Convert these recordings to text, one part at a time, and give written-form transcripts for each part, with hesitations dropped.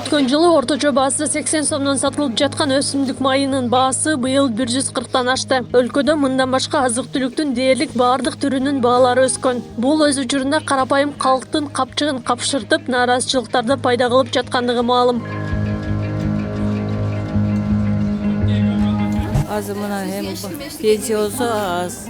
Өткөн жылы орточо баасы 80 сомдон сатылып жаткан өсүмдүк майынын баасы быйыл 140тан ашты. Өлкөдө мындан башка азык-түлүктүн дээрлик баардык түрүнүн баалары өскөн. Бул өз учурунда карапайым калктын капчыгын капшыртып, нааразычылыктарды пайда кылып жаткандыгы маалым. Азыр мына пенсиябыз аз.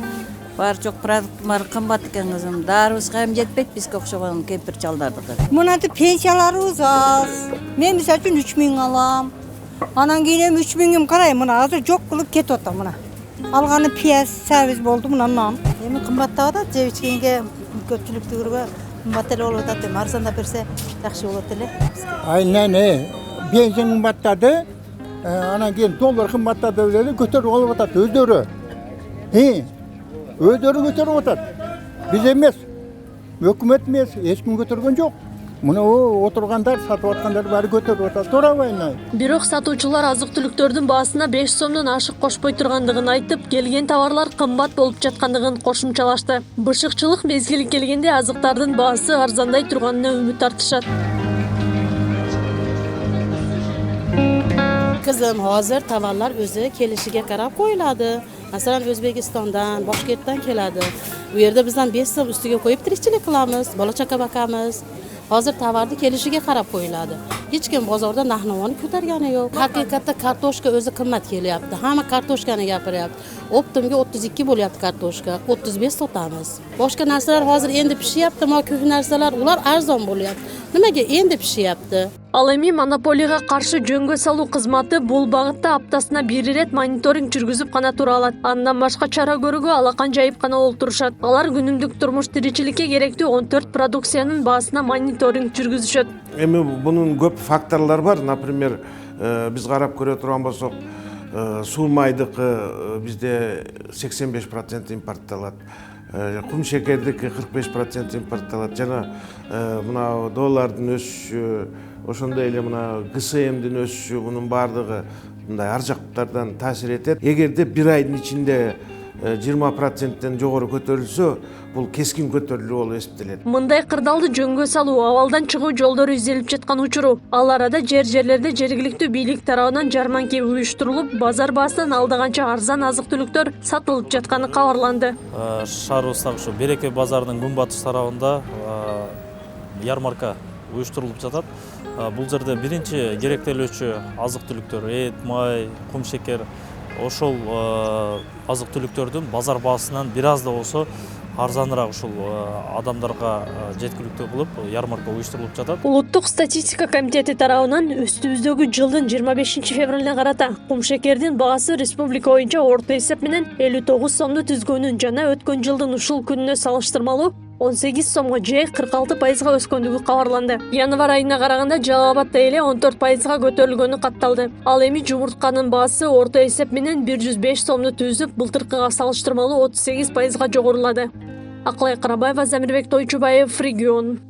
Бар жок продукттар кымбат экен кызым. Дарыбызга эми жетпейт бизге окшогон кемпир чалдардыгы. Мынаты пенсияларыбыз аз. Мен мисалы үчүн 3000 алам. Анан кийин эми 3000 карайм, мына азыр жок кылып кетип атам мына. Алганы пияз, сабиз болду, мына нан. Эми кымбаттап атат, жеп ичкенге көпчүлүктүгүргө кымбат эле болуп атат. Эми арзандап берсе жакшы болот эле. Aynen benzin kımbatladı, ana gelin dolar kımbatladı öyle götürüp alıp atat özdörü. Özdörü götürüp atat. Biz emez, hükümet emez, hiç kim götürgen yok. Bunu oturganlar, satıp atkanlar bari götürüp atat. Doğru. Бирок сатуучулар азык-түлүктөрдүн баасына 5 сомдон ашык кошпой тургандыгын айтып, келген товарлар кымбат болуп жаткандыгын кошумчалашты. Бышыкчылык мезгили келгенде азыктардын баасы арзандай турганына үмүт артышат. Kızım hazır tavalar özü kelişige karab koyuladı. Mesela Özbekistan'dan, Başkent'ten keladi. Bu yerde bizden 5 so'm üstüge koyup tirikçilik kılamiz, bola chaqa bakamız. Hazır tavardı kelişige karab koyuladı. Hiç kim bozorda nahnavoni ko'targani yo'q. Haqiqatda kartoshka o'zi qimmat kelyapti. Hamma kartoshkani gapiryapti. Optimga 32 bo'lyapti kartoshka, 35 sotamiz. Boshqa narsalar hozir endi pishyapti, ammo ko'p narsalar ular arzon bo'lyapti. Nimaga endi pishyapti? Ал эми монополияга каршы жөнгө салуу кызматы бул багытта аптасына 1 ирет мониторинг жүргүзүп гана тура алат. Андан башка чара көрүүгө алакан жайып гана олтурушат. Алар күнүмдүк турмуш тиричиликке керектүү 14 продукциянын баасына мониторинг жүргүзүшөт. Эми бунун көп факторлор бар. Например, биз карап көрө турган болсок, суу майдыкы бизде 85% импортталат. Кум шекердики 45% импортталат. Жана мына доллардын өсүшү, ошондой эле мына ГСМдин өсүшү, мунун баардыгы мындай ар жактардан таасир этет. Эгерде бир айдын ичинде 20%тен жогору көтөрүлсө, бул кескин көтөрүлүү болуп эсептелет. Мындай кырдаалды жөнгө салуу, абалдан чыгуу жолдору изделип жаткан учуру. Ал арада жерлерде жергиликтүү бийлик тарабынан жарманке уюштурулуп, базар баасынан алдаганча арзан азык-түлүктөр сатылып жатканы кабарланды. Шаарыбыздагы ушу Береке базарынын күнбатыш тарабында ярмарка уюштурулуп жатат. Бул жерде биринчи керектелүүчү азык-түлүктөр, эт, май, кум шекер, ошол азык-түлүктөрдүн базар баасынан бир аз да болсо арзаныраак ушул адамдарга жеткиликтүү кылып ярмарка уюштурулуп жатат. Улуттук статистика комитети тарабынан үстүбүздөгү жылдын 25 февралына карата кум шекердин баасы республика боюнча орто эсеп менен 59 сомду түзгөнүн жана өткөн жылдын ушул күнүнө салыштырмалуу 18 сомго же 46%га өскөндүгү кабарланды. Январь айына караганда Жалал Абадда эле 14%га көтөрүлгөнү катталды. Ал эми жумуртканын баасы орто эсеп менен 105 сомду түзүп, былтыркыга салыштырмалуу 38%га жогорулады. Акылай Карабаева, Замирбек Тойчубаев, Регион.